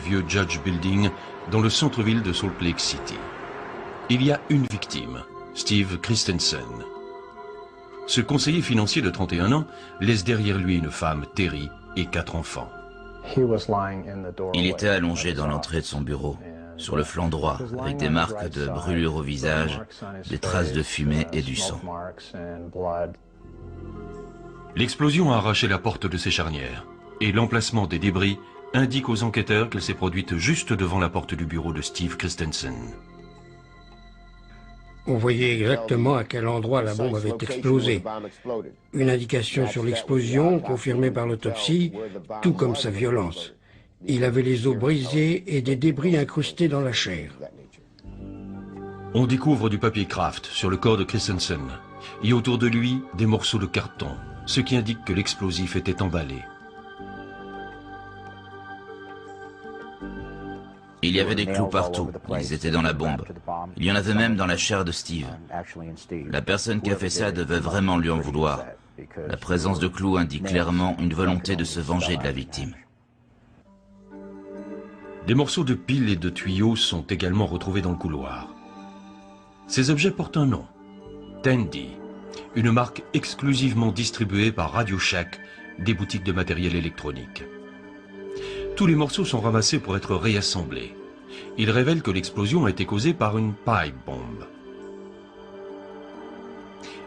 vieux Judge Building dans le centre-ville de Salt Lake City. Il y a une victime, Steve Christensen. Ce conseiller financier de 31 ans laisse derrière lui une femme, Terry, et 4 enfants. Il était allongé dans l'entrée de son bureau, sur le flanc droit, avec des marques de brûlure au visage, des traces de fumée et du sang. L'explosion a arraché la porte de ses charnières, et l'emplacement des débris indique aux enquêteurs qu'elle s'est produite juste devant la porte du bureau de Steve Christensen. On voyait exactement à quel endroit la bombe avait explosé. Une indication sur l'explosion, confirmée par l'autopsie, tout comme sa violence. Il avait les os brisés et des débris incrustés dans la chair. On découvre du papier Kraft sur le corps de Christensen, et autour de lui, des morceaux de carton, ce qui indique que l'explosif était emballé. Il y avait des clous partout, ils étaient dans la bombe. Il y en avait même dans la chair de Steve. La personne qui a fait ça devait vraiment lui en vouloir. La présence de clous indique clairement une volonté de se venger de la victime. Des morceaux de piles et de tuyaux sont également retrouvés dans le couloir. Ces objets portent un nom, Tandy, une marque exclusivement distribuée par Radio Shack, des boutiques de matériel électronique. Tous les morceaux sont ramassés pour être réassemblés. Ils révèlent que l'explosion a été causée par une pipe bomb.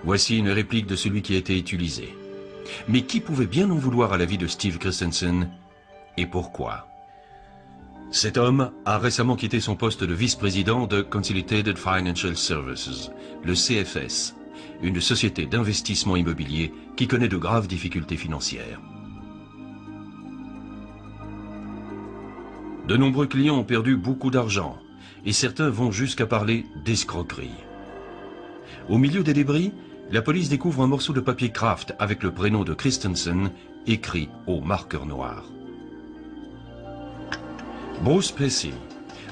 Voici une réplique de celui qui a été utilisé. Mais qui pouvait bien en vouloir à la vie de Steve Christensen et pourquoi? Cet homme a récemment quitté son poste de vice-président de Consolidated Financial Services, le CFS, une société d'investissement immobilier qui connaît de graves difficultés financières. De nombreux clients ont perdu beaucoup d'argent et certains vont jusqu'à parler d'escroquerie. Au milieu des débris, la police découvre un morceau de papier Kraft avec le prénom de Christensen écrit au marqueur noir. Bruce Pesci,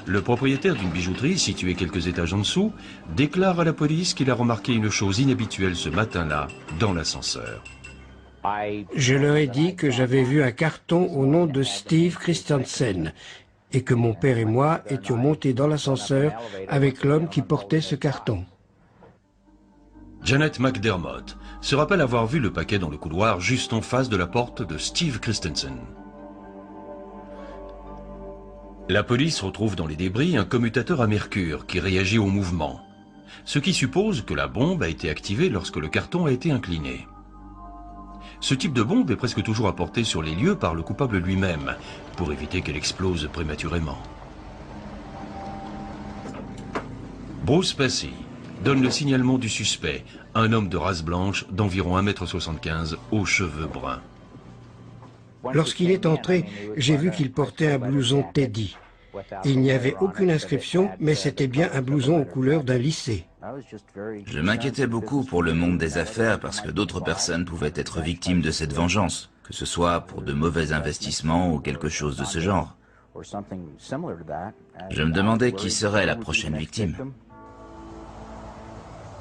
le propriétaire d'une bijouterie située quelques étages en dessous, déclare à la police qu'il a remarqué une chose inhabituelle ce matin-là dans l'ascenseur. Je leur ai dit que j'avais vu un carton au nom de Steve Christensen et que mon père et moi étions montés dans l'ascenseur avec l'homme qui portait ce carton. Janet McDermott se rappelle avoir vu le paquet dans le couloir juste en face de la porte de Steve Christensen. La police retrouve dans les débris un commutateur à mercure qui réagit au mouvement, ce qui suppose que la bombe a été activée lorsque le carton a été incliné. Ce type de bombe est presque toujours apporté sur les lieux par le coupable lui-même, pour éviter qu'elle explose prématurément. Bruce Pesci donne le signalement du suspect, un homme de race blanche d'environ 1,75 m aux cheveux bruns. Lorsqu'il est entré, j'ai vu qu'il portait un blouson Teddy. Il n'y avait aucune inscription, mais c'était bien un blouson aux couleurs d'un lycée. Je m'inquiétais beaucoup pour le monde des affaires parce que d'autres personnes pouvaient être victimes de cette vengeance, que ce soit pour de mauvais investissements ou quelque chose de ce genre. Je me demandais qui serait la prochaine victime.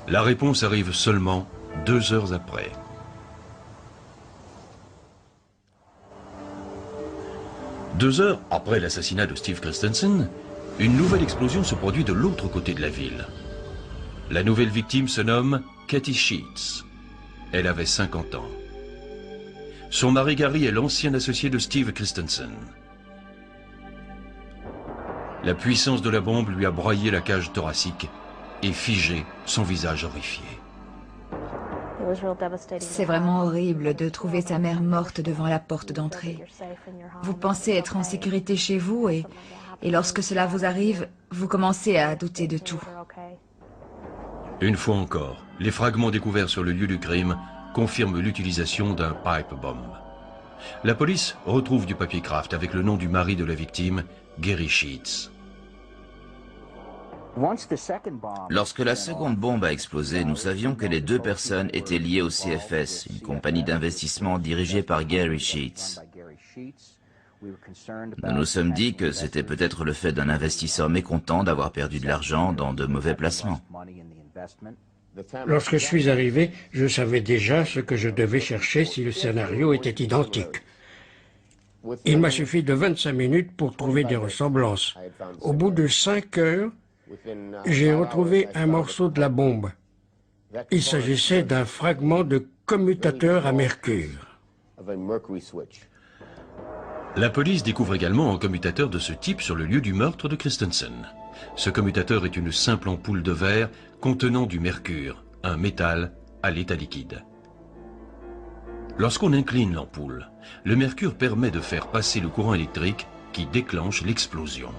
La réponse arrive seulement 2 heures après. Deux heures après l'assassinat de Steve Christensen, une nouvelle explosion se produit de l'autre côté de la ville. La nouvelle victime se nomme Katie Sheets. Elle avait 50 ans. Son mari Gary est l'ancien associé de Steve Christensen. La puissance de la bombe lui a broyé la cage thoracique et figé son visage horrifié. C'est vraiment horrible de trouver sa mère morte devant la porte d'entrée. Vous pensez être en sécurité chez vous et lorsque cela vous arrive, vous commencez à douter de tout. Une fois encore, les fragments découverts sur le lieu du crime confirment l'utilisation d'un pipe bomb. La police retrouve du papier Kraft avec le nom du mari de la victime, Gary Sheets. Lorsque la seconde bombe a explosé, nous savions que les 2 personnes étaient liées au CFS, une compagnie d'investissement dirigée par Gary Sheets. Nous nous sommes dit que c'était peut-être le fait d'un investisseur mécontent d'avoir perdu de l'argent dans de mauvais placements. Lorsque je suis arrivé, je savais déjà ce que je devais chercher si le scénario était identique. Il m'a suffi de 25 minutes pour trouver des ressemblances. Au bout de 5 heures, j'ai retrouvé un morceau de la bombe. Il s'agissait d'un fragment de commutateur à mercure. La police découvre également un commutateur de ce type sur le lieu du meurtre de Christensen. Ce commutateur est une simple ampoule de verre contenant du mercure, un métal à l'état liquide. Lorsqu'on incline l'ampoule, le mercure permet de faire passer le courant électrique qui déclenche l'explosion.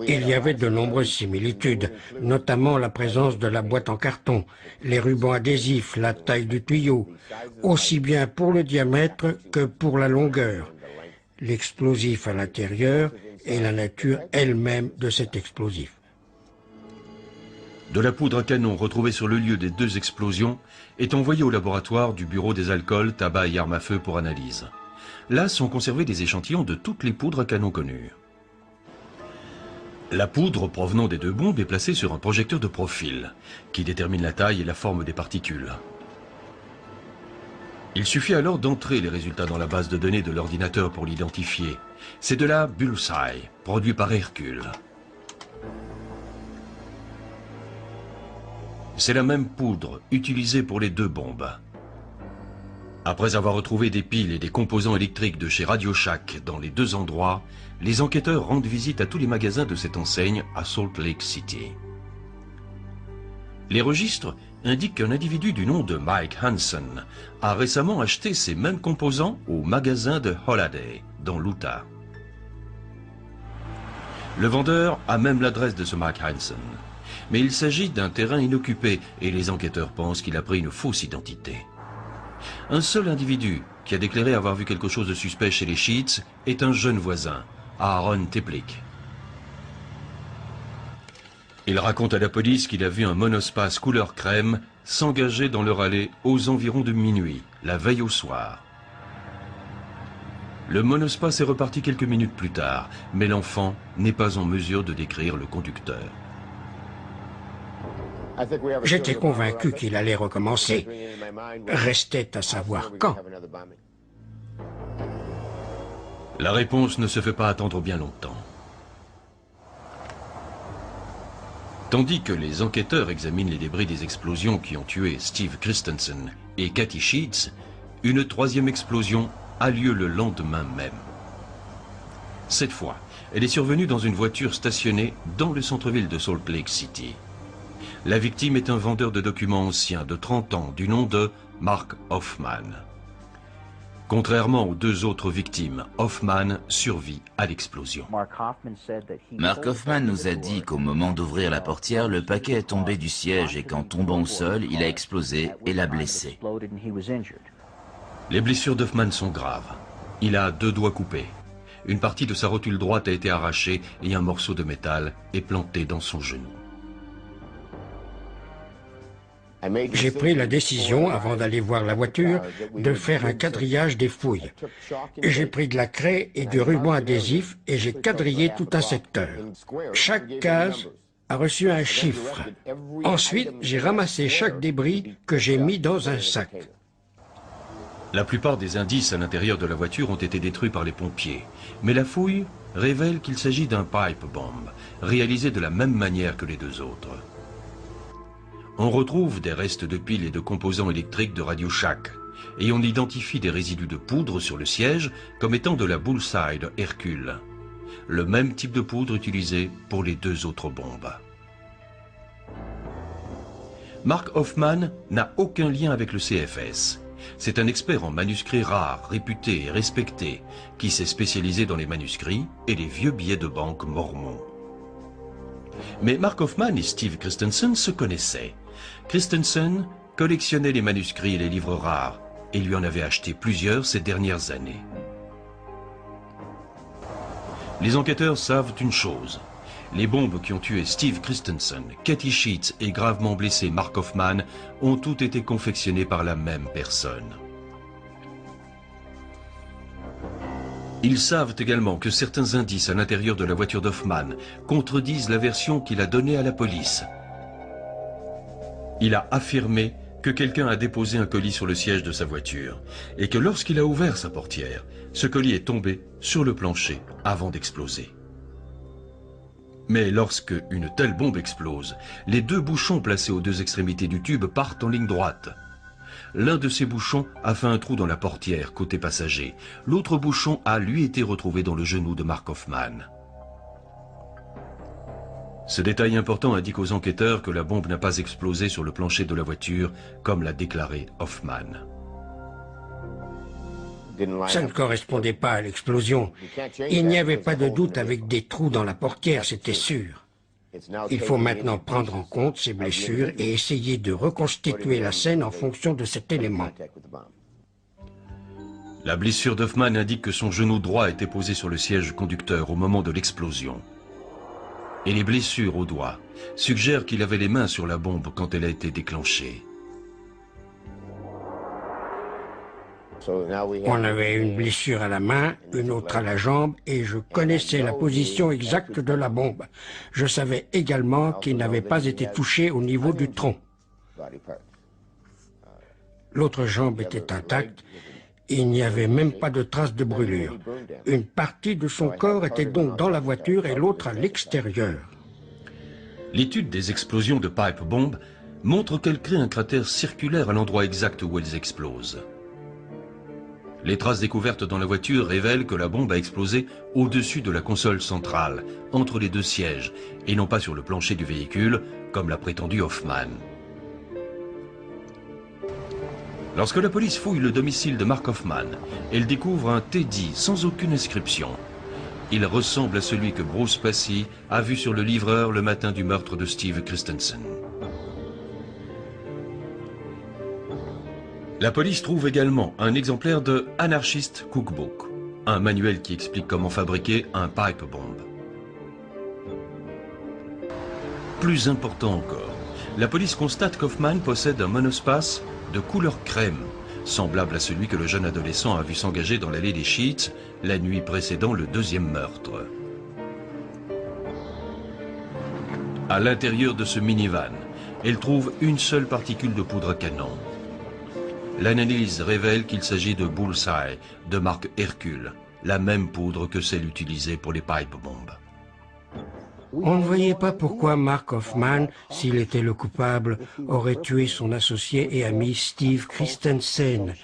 Il y avait de nombreuses similitudes, notamment la présence de la boîte en carton, les rubans adhésifs, la taille du tuyau, aussi bien pour le diamètre que pour la longueur, l'explosif à l'intérieur et la nature elle-même de cet explosif. De la poudre à canon retrouvée sur le lieu des 2 explosions est envoyée au laboratoire du Bureau des alcools, tabac et armes à feu pour analyse. Là sont conservés des échantillons de toutes les poudres à canon connues. La poudre provenant des 2 bombes est placée sur un projecteur de profil qui détermine la taille et la forme des particules. Il suffit alors d'entrer les résultats dans la base de données de l'ordinateur pour l'identifier. C'est de la Bullseye, produit par Hercule. C'est la même poudre utilisée pour les 2 bombes. Après avoir retrouvé des piles et des composants électriques de chez Radio Shack dans les 2 endroits, les enquêteurs rendent visite à tous les magasins de cette enseigne à Salt Lake City. Les registres indiquent qu'un individu du nom de Mike Hansen a récemment acheté ces mêmes composants au magasin de Holiday, dans l'Utah. Le vendeur a même l'adresse de ce Mike Hansen. Mais il s'agit d'un terrain inoccupé et les enquêteurs pensent qu'il a pris une fausse identité. Un seul individu qui a déclaré avoir vu quelque chose de suspect chez les Sheets est un jeune voisin, Aaron Teplick. Il raconte à la police qu'il a vu un monospace couleur crème s'engager dans leur allée aux environs de minuit, la veille au soir. Le monospace est reparti quelques minutes plus tard, mais l'enfant n'est pas en mesure de décrire le conducteur. J'étais convaincu qu'il allait recommencer. Restait à savoir quand. La réponse ne se fait pas attendre bien longtemps. Tandis que les enquêteurs examinent les débris des explosions qui ont tué Steve Christensen et Kathy Sheets, une 3e explosion a lieu le lendemain même. Cette fois, elle est survenue dans une voiture stationnée dans le centre-ville de Salt Lake City. La victime est un vendeur de documents anciens de 30 ans du nom de Mark Hoffman. Contrairement aux 2 autres victimes, Hoffman survit à l'explosion. Mark Hoffman nous a dit qu'au moment d'ouvrir la portière, le paquet est tombé du siège et qu'en tombant au sol, il a explosé et l'a blessé. Les blessures d'Hoffman sont graves. Il a 2 doigts coupés. Une partie de sa rotule droite a été arrachée et un morceau de métal est planté dans son genou. J'ai pris la décision, avant d'aller voir la voiture, de faire un quadrillage des fouilles. J'ai pris de la craie et du ruban adhésif et j'ai quadrillé tout un secteur. Chaque case a reçu un chiffre. Ensuite, j'ai ramassé chaque débris que j'ai mis dans un sac. La plupart des indices à l'intérieur de la voiture ont été détruits par les pompiers. Mais la fouille révèle qu'il s'agit d'un pipe bomb, réalisé de la même manière que les 2 autres. On retrouve des restes de piles et de composants électriques de Radio Shack, et on identifie des résidus de poudre sur le siège comme étant de la Bullseye de Hercule, le même type de poudre utilisé pour les 2 autres bombes. Mark Hoffman n'a aucun lien avec le CFS. C'est un expert en manuscrits rares, réputé et respecté, qui s'est spécialisé dans les manuscrits et les vieux billets de banque mormons. Mais Mark Hoffman et Steve Christensen se connaissaient. Christensen collectionnait les manuscrits et les livres rares et lui en avait acheté plusieurs ces dernières années. Les enquêteurs savent une chose. Les bombes qui ont tué Steve Christensen, Kathy Sheets et gravement blessé Mark Hoffman ont toutes été confectionnées par la même personne. Ils savent également que certains indices à l'intérieur de la voiture d'Hoffman contredisent la version qu'il a donnée à la police. Il a affirmé que quelqu'un a déposé un colis sur le siège de sa voiture et que lorsqu'il a ouvert sa portière, ce colis est tombé sur le plancher avant d'exploser. Mais lorsque une telle bombe explose, les deux bouchons placés aux deux extrémités du tube partent en ligne droite. L'un de ces bouchons a fait un trou dans la portière côté passager. L'autre bouchon a lui été retrouvé dans le genou de Mark Hoffman. Ce détail important indique aux enquêteurs que la bombe n'a pas explosé sur le plancher de la voiture, comme l'a déclaré Hoffman. Ça ne correspondait pas à l'explosion. Il n'y avait pas de doute avec des trous dans la portière, c'était sûr. Il faut maintenant prendre en compte ces blessures et essayer de reconstituer la scène en fonction de cet élément. La blessure d'Hoffman indique que son genou droit était posé sur le siège conducteur au moment de l'explosion. Et les blessures au doigt suggèrent qu'il avait les mains sur la bombe quand elle a été déclenchée. On avait une blessure à la main, une autre à la jambe, et je connaissais la position exacte de la bombe. Je savais également qu'il n'avait pas été touché au niveau du tronc. L'autre jambe était intacte. Il n'y avait même pas de traces de brûlure. Une partie de son corps était donc dans la voiture et l'autre à l'extérieur. L'étude des explosions de pipe bombes montre qu'elles créent un cratère circulaire à l'endroit exact où elles explosent. Les traces découvertes dans la voiture révèlent que la bombe a explosé au-dessus de la console centrale, entre les deux sièges, et non pas sur le plancher du véhicule, comme l'a prétendu Hoffman. Lorsque la police fouille le domicile de Mark Hoffman, elle découvre un Teddy sans aucune inscription. Il ressemble à celui que Bruce Passy a vu sur le livreur le matin du meurtre de Steve Christensen. La police trouve également un exemplaire de Anarchist Cookbook, un manuel qui explique comment fabriquer un pipe bomb. Plus important encore, la police constate qu'Hoffman possède un monospace de couleur crème, semblable à celui que le jeune adolescent a vu s'engager dans l'allée des Sheets la nuit précédant le deuxième meurtre. À l'intérieur de ce minivan, elle trouve une seule particule de poudre à canon. L'analyse révèle qu'il s'agit de Bullseye, de marque Hercule, la même poudre que celle utilisée pour les pipe bombes. On ne voyait pas pourquoi Mark Hoffman, s'il était le coupable, aurait tué son associé et ami Steve Christensen.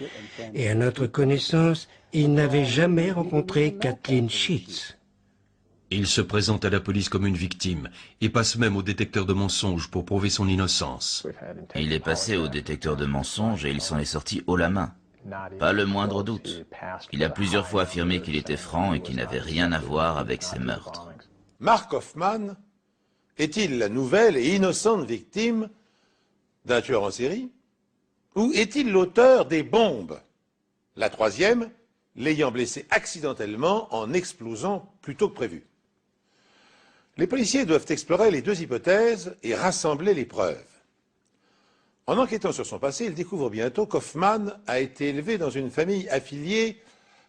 Et à notre connaissance, il n'avait jamais rencontré Kathleen Sheets. Il se présente à la police comme une victime et passe même au détecteur de mensonges pour prouver son innocence. Il est passé au détecteur de mensonges et il s'en est sorti haut la main. Pas le moindre doute. Il a plusieurs fois affirmé qu'il était franc et qu'il n'avait rien à voir avec ces meurtres. Mark Hoffman est-il la nouvelle et innocente victime d'un tueur en série? Ou est-il l'auteur des bombes? La troisième, l'ayant blessé accidentellement en explosant plus tôt que prévu. Les policiers doivent explorer les deux hypothèses et rassembler les preuves. En enquêtant sur son passé, ils découvrent bientôt qu'Hoffman a été élevé dans une famille affiliée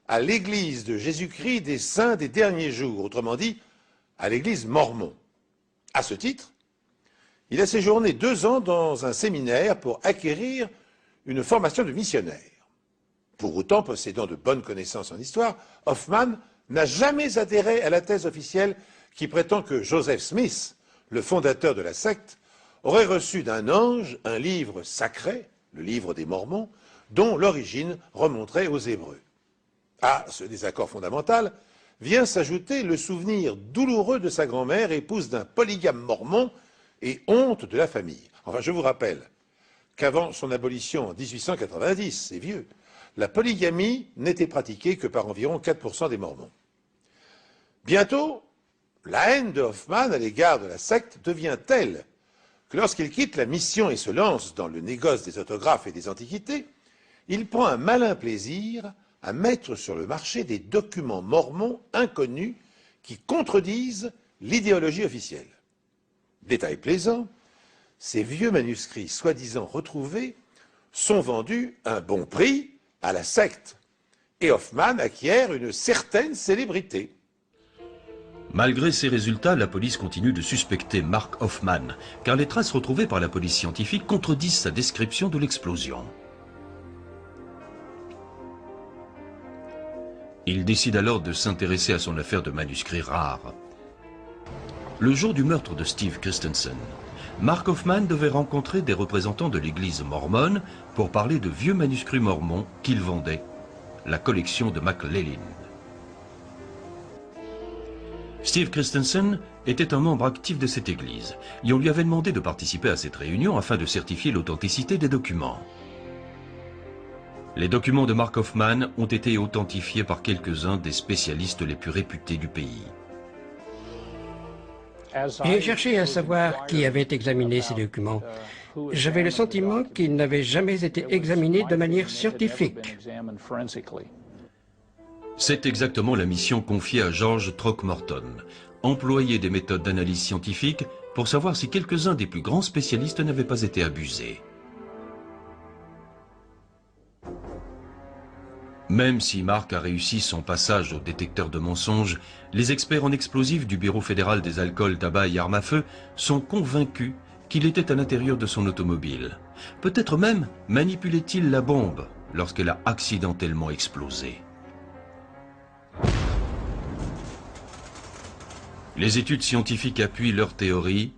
à l'Église de Jésus-Christ des Saints des Derniers Jours, autrement dit, à l'Église mormon. À ce titre, il a séjourné 2 ans dans un séminaire pour acquérir une formation de missionnaire. Pour autant, possédant de bonnes connaissances en histoire, Hoffman n'a jamais adhéré à la thèse officielle qui prétend que Joseph Smith, le fondateur de la secte, aurait reçu d'un ange un livre sacré, le livre des Mormons, dont l'origine remonterait aux Hébreux. À ce désaccord fondamental vient s'ajouter le souvenir douloureux de sa grand-mère, épouse d'un polygame mormon et honte de la famille. Enfin, je vous rappelle qu'avant son abolition en 1890, c'est vieux, la polygamie n'était pratiquée que par environ 4% des Mormons. Bientôt, la haine de Hoffman à l'égard de la secte devient telle que lorsqu'il quitte la mission et se lance dans le négoce des autographes et des antiquités, il prend un malin plaisir à mettre sur le marché des documents mormons inconnus qui contredisent l'idéologie officielle. Détail plaisant, ces vieux manuscrits soi-disant retrouvés sont vendus à un bon prix à la secte, et Hoffman acquiert une certaine célébrité. Malgré ces résultats, la police continue de suspecter Mark Hoffman, car les traces retrouvées par la police scientifique contredisent sa description de l'explosion. Il décide alors de s'intéresser à son affaire de manuscrits rares. Le jour du meurtre de Steve Christensen, Mark Hoffman devait rencontrer des représentants de l'église mormone pour parler de vieux manuscrits mormons qu'il vendait, la collection de McLellan. Steve Christensen était un membre actif de cette église et on lui avait demandé de participer à cette réunion afin de certifier l'authenticité des documents. Les documents de Mark Hoffman ont été authentifiés par quelques-uns des spécialistes les plus réputés du pays. J'ai cherché à savoir qui avait examiné ces documents. J'avais le sentiment qu'ils n'avaient jamais été examinés de manière scientifique. C'est exactement la mission confiée à George Throckmorton, employer des méthodes d'analyse scientifique pour savoir si quelques-uns des plus grands spécialistes n'avaient pas été abusés. Même si Mark a réussi son passage au détecteur de mensonges, les experts en explosifs du Bureau fédéral des alcools, tabac et armes à feu sont convaincus qu'il était à l'intérieur de son automobile. Peut-être même manipulait-il la bombe lorsqu'elle a accidentellement explosé. Les études scientifiques appuient leur théorie,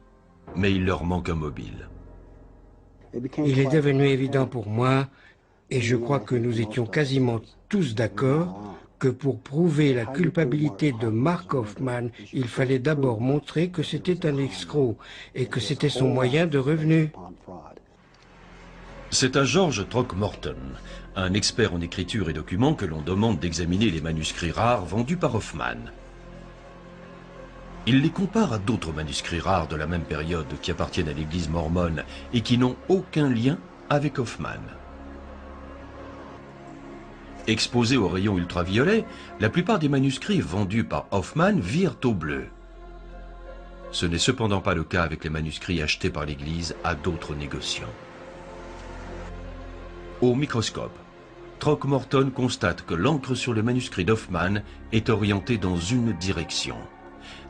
mais il leur manque un mobile. Il est devenu évident pour moi, et je crois que nous étions quasiment tous d'accord, que pour prouver la culpabilité de Mark Hoffman, il fallait d'abord montrer que c'était un escroc et que c'était son moyen de revenu. C'est à George Throckmorton, un expert en écriture et documents, que l'on demande d'examiner les manuscrits rares vendus par Hoffman. Il les compare à d'autres manuscrits rares de la même période qui appartiennent à l'église mormone et qui n'ont aucun lien avec Hoffman. Exposés aux rayons ultraviolets, la plupart des manuscrits vendus par Hoffman virent au bleu. Ce n'est cependant pas le cas avec les manuscrits achetés par l'Église à d'autres négociants. Au microscope, Throckmorton constate que l'encre sur le manuscrit d'Hoffman est orientée dans une direction.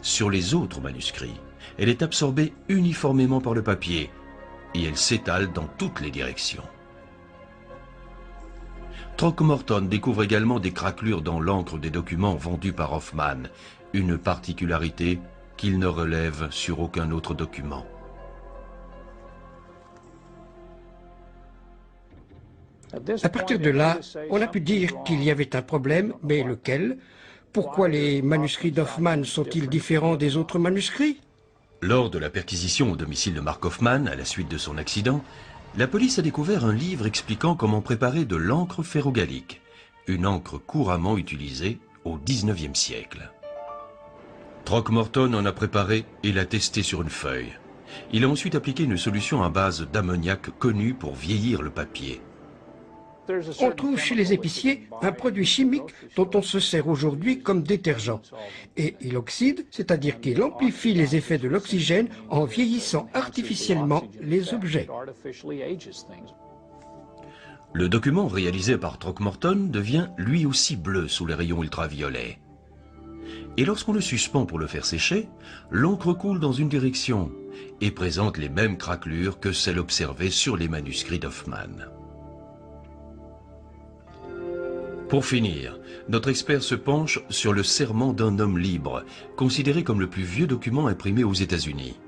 Sur les autres manuscrits, elle est absorbée uniformément par le papier et elle s'étale dans toutes les directions. Throckmorton découvre également des craquelures dans l'encre des documents vendus par Hoffman, une particularité qu'il ne relève sur aucun autre document. À partir de là, on a pu dire qu'il y avait un problème, mais lequel? Pourquoi les manuscrits d'Hoffman sont-ils différents des autres manuscrits? Lors de la perquisition au domicile de Mark Hoffman, à la suite de son accident, la police a découvert un livre expliquant comment préparer de l'encre ferrogallique, une encre couramment utilisée au XIXe siècle. Throckmorton en a préparé et l'a testé sur une feuille. Il a ensuite appliqué une solution à base d'ammoniac connue pour vieillir le papier. On trouve chez les épiciers un produit chimique dont on se sert aujourd'hui comme détergent. Et il oxyde, c'est-à-dire qu'il amplifie les effets de l'oxygène en vieillissant artificiellement les objets. Le document réalisé par Throckmorton devient lui aussi bleu sous les rayons ultraviolets. Et lorsqu'on le suspend pour le faire sécher, l'encre coule dans une direction et présente les mêmes craquelures que celles observées sur les manuscrits d'Hoffman. Pour finir, notre expert se penche sur le Serment d'un homme libre, considéré comme le plus vieux document imprimé aux États-Unis.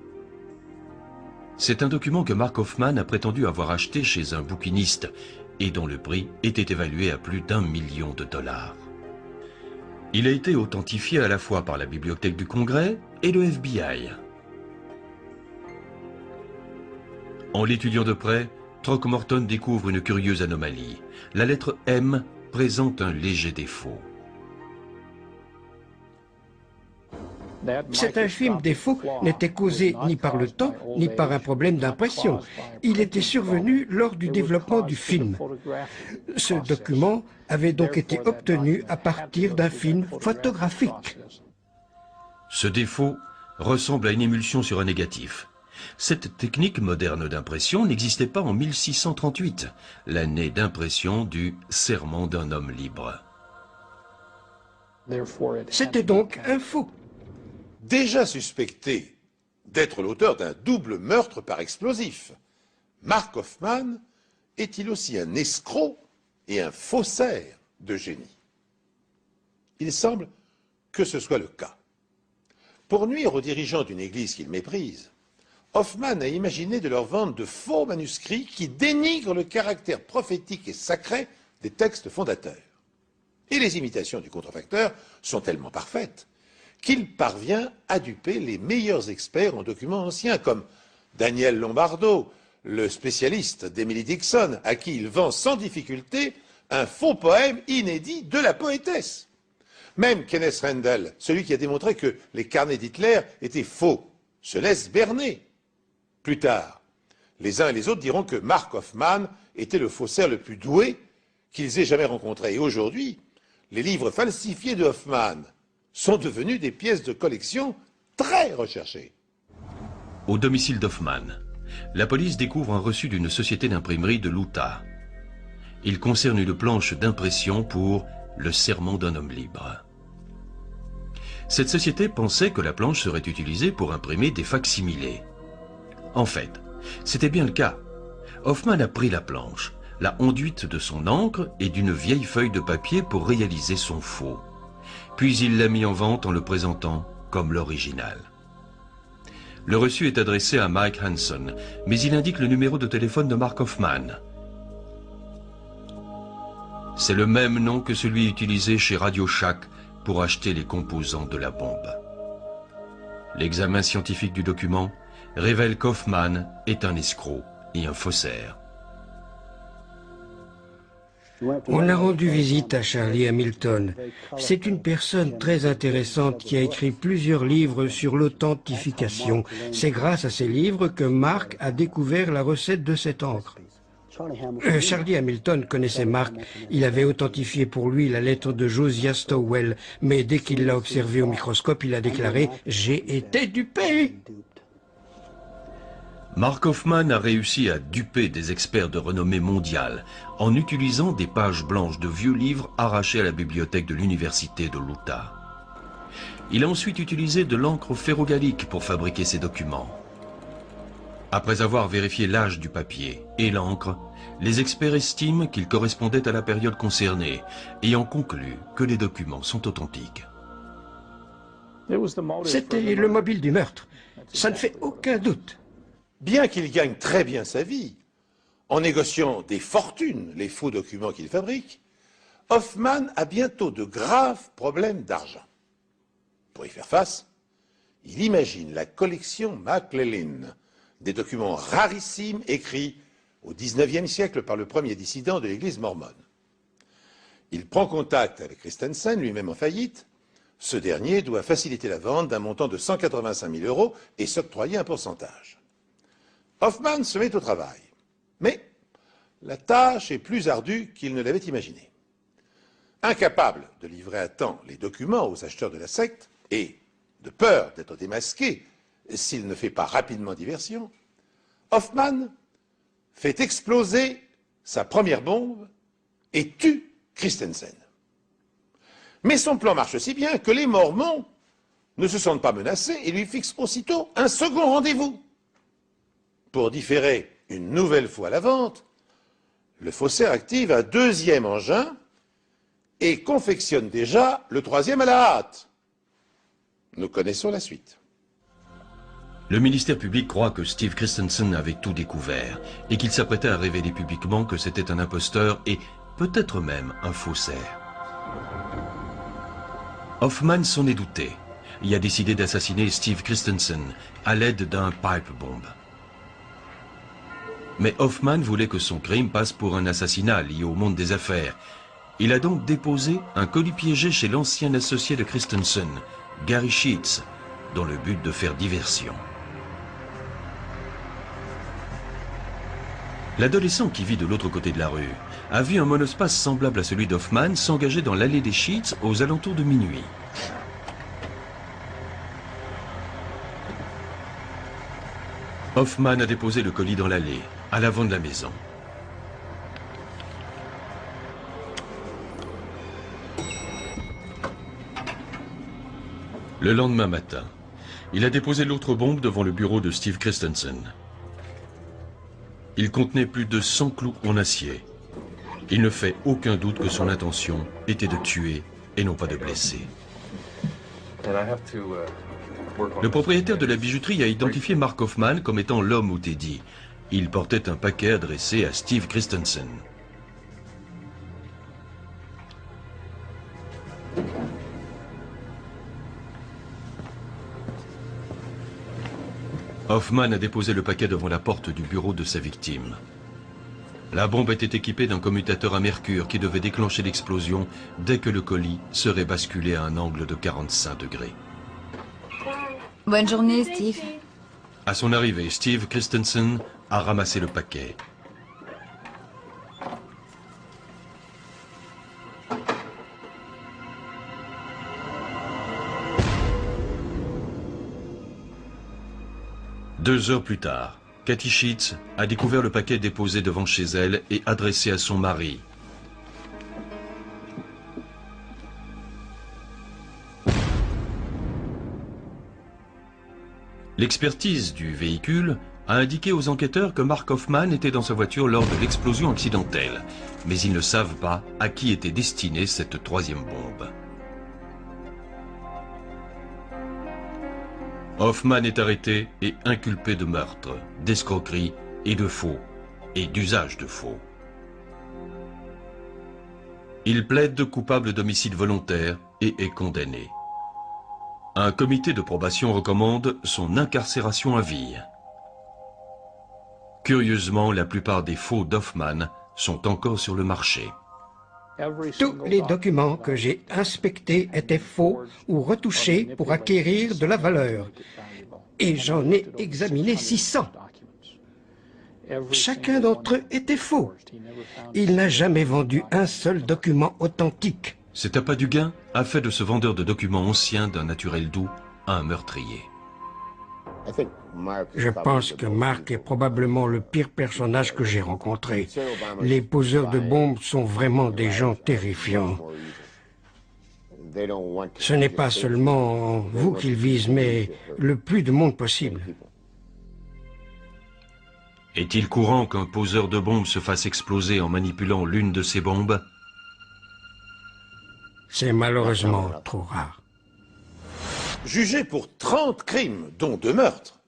C'est un document que Mark Hoffman a prétendu avoir acheté chez un bouquiniste et dont le prix était évalué à plus d'1 million de dollars. Il a été authentifié à la fois par la Bibliothèque du Congrès et le FBI. En l'étudiant de près, Throckmorton découvre une curieuse anomalie. La lettre M présente un léger défaut. Cet infime défaut n'était causé ni par le temps, ni par un problème d'impression. Il était survenu lors du développement du film. Ce document avait donc été obtenu à partir d'un film photographique. Ce défaut ressemble à une émulsion sur un négatif. Cette technique moderne d'impression n'existait pas en 1638, l'année d'impression du Serment d'un homme libre. C'était donc un faux. déjà suspecté d'être l'auteur d'un double meurtre par explosif, Mark Hoffman est-il aussi un escroc et un faussaire de génie? Il semble que ce soit le cas. Pour nuire aux dirigeants d'une église qu'il méprise, Hoffman a imaginé de leur vendre de faux manuscrits qui dénigrent le caractère prophétique et sacré des textes fondateurs. Et les imitations du contrefacteur sont tellement parfaites qu'il parvient à duper les meilleurs experts en documents anciens, comme Daniel Lombardo, le spécialiste d'Emily Dixon, à qui il vend sans difficulté un faux poème inédit de la poétesse. Même Kenneth Randall, celui qui a démontré que les carnets d'Hitler étaient faux, se laisse berner. Plus tard, les uns et les autres diront que Mark Hoffman était le faussaire le plus doué qu'ils aient jamais rencontré. Et aujourd'hui, les livres falsifiés de Hoffman sont devenus des pièces de collection très recherchées. Au domicile d'Hoffman, la police découvre un reçu d'une société d'imprimerie de l'Utah. Il concerne une planche d'impression pour le sermon d'un homme libre. Cette société pensait que la planche serait utilisée pour imprimer des facsimilés. En fait, c'était bien le cas. Hoffman a pris la planche, l'a enduite de son encre et d'une vieille feuille de papier pour réaliser son faux. Puis il l'a mis en vente en le présentant comme l'original. Le reçu est adressé à Mike Hanson, mais il indique le numéro de téléphone de Mark Hoffman. C'est le même nom que celui utilisé chez Radio Shack pour acheter les composants de la bombe. L'examen scientifique du document révèle qu'Hoffman est un escroc et un faussaire. On a rendu visite à Charlie Hamilton. C'est une personne très intéressante qui a écrit plusieurs livres sur l'authentification. C'est grâce à ces livres que Mark a découvert la recette de cette encre. Charlie Hamilton connaissait Mark. Il avait authentifié pour lui la lettre de Josiah Stowell. Mais dès qu'il l'a observé au microscope, il a déclaré « J'ai été dupé !» Mark Hoffman a réussi à duper des experts de renommée mondiale en utilisant des pages blanches de vieux livres arrachés à la bibliothèque de l'université de l'Utah. Il a ensuite utilisé de l'encre ferrogallique pour fabriquer ses documents. Après avoir vérifié l'âge du papier et l'encre, les experts estiment qu'il correspondait à la période concernée et ont conclu que les documents sont authentiques. C'était le mobile du meurtre. Ça ne fait aucun doute. Bien qu'il gagne très bien sa vie, en négociant des fortunes les faux documents qu'il fabrique, Hoffman a bientôt de graves problèmes d'argent. Pour y faire face, il imagine la collection McClellan, des documents rarissimes écrits au XIXe siècle par le premier dissident de l'église mormone. Il prend contact avec Christensen, lui-même en faillite. Ce dernier doit faciliter la vente d'un montant de 185 000 € et s'octroyer un pourcentage. Hoffman se met au travail, mais la tâche est plus ardue qu'il ne l'avait imaginé. Incapable de livrer à temps les documents aux acheteurs de la secte et de peur d'être démasqué s'il ne fait pas rapidement diversion, Hoffman fait exploser sa première bombe et tue Christensen. Mais son plan marche si bien que les Mormons ne se sentent pas menacés et lui fixent aussitôt un second rendez-vous. Pour différer une nouvelle fois la vente, le faussaire active un deuxième engin et confectionne déjà le troisième à la hâte. Nous connaissons la suite. Le ministère public croit que Steve Christensen avait tout découvert et qu'il s'apprêtait à révéler publiquement que c'était un imposteur et peut-être même un faussaire. Hoffman s'en est douté et a décidé d'assassiner Steve Christensen à l'aide d'un pipe bomb. Mais Hoffman voulait que son crime passe pour un assassinat lié au monde des affaires. Il a donc déposé un colis piégé chez l'ancien associé de Christensen, Gary Sheets, dans le but de faire diversion. L'adolescent qui vit de l'autre côté de la rue a vu un monospace semblable à celui d'Hoffman s'engager dans l'allée des Sheets aux alentours de minuit. Hoffman a déposé le colis dans l'allée, à l'avant de la maison. Le lendemain matin, Il a déposé l'autre bombe devant le bureau de Steve Christensen. Il contenait plus de 100 clous en acier. Il ne fait aucun doute que son intention était de tuer et non pas de blesser. Le propriétaire de la bijouterie a identifié Mark Hoffman comme étant l'homme au Teddy. Il portait un paquet adressé à Steve Christensen. Hoffman a déposé le paquet devant la porte du bureau de sa victime. La bombe était équipée d'un commutateur à mercure qui devait déclencher l'explosion dès que le colis serait basculé à un angle de 45 degrés. Bonne journée, Steve. À son arrivée, Steve Christensen a ramassé le paquet. Deux heures plus tard, Kathy Sheets a découvert le paquet déposé devant chez elle et adressé à son mari. L'expertise du véhicule a indiqué aux enquêteurs que Mark Hoffman était dans sa voiture lors de l'explosion accidentelle, mais ils ne savent pas à qui était destinée cette troisième bombe. Hoffman est arrêté et inculpé de meurtre, d'escroquerie et de faux, et d'usage de faux. Il plaide coupable d'homicide volontaire et est condamné. Un comité de probation recommande son incarcération à vie. Curieusement, la plupart des faux d'Hoffman sont encore sur le marché. Tous les documents que j'ai inspectés étaient faux ou retouchés pour acquérir de la valeur. Et j'en ai examiné 600. Chacun d'entre eux était faux. Il n'a jamais vendu un seul document authentique. Cet appât du gain a fait de ce vendeur de documents anciens d'un naturel doux un meurtrier. Je pense que Mark est probablement le pire personnage que j'ai rencontré. Les poseurs de bombes sont vraiment des gens terrifiants. Ce n'est pas seulement vous qu'ils visent, mais le plus de monde possible. Est-il courant qu'un poseur de bombes se fasse exploser en manipulant l'une de ces bombes? C'est malheureusement trop rare. Jugé pour 30 crimes, dont 2 meurtres,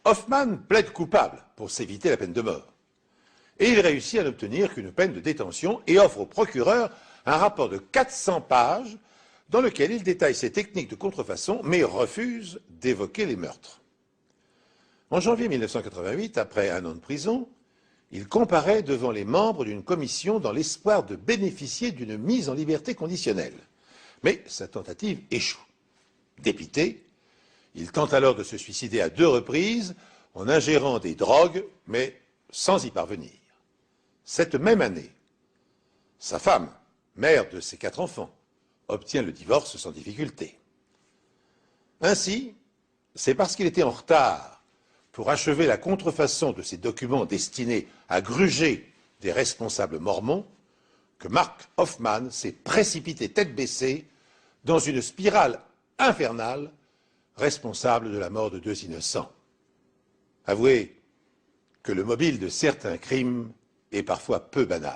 Hoffman plaide coupable pour s'éviter la peine de mort. Et il réussit à n'obtenir qu'une peine de détention et offre au procureur un rapport de 400 pages dans lequel il détaille ses techniques de contrefaçon, mais refuse d'évoquer les meurtres. En janvier 1988, après 1 an de prison, il comparaît devant les membres d'une commission dans l'espoir de bénéficier d'une mise en liberté conditionnelle. Mais sa tentative échoue. Dépité, il tente alors de se suicider à 2 reprises en ingérant des drogues, mais sans y parvenir. Cette même année, sa femme, mère de ses 4 enfants, obtient le divorce sans difficulté. Ainsi, c'est parce qu'il était en retard pour achever la contrefaçon de ces documents destinés à gruger des responsables mormons que Mark Hoffman s'est précipité tête baissée dans une spirale infernale responsable de la mort de 2 innocents. Avouez que le mobile de certains crimes est parfois peu banal.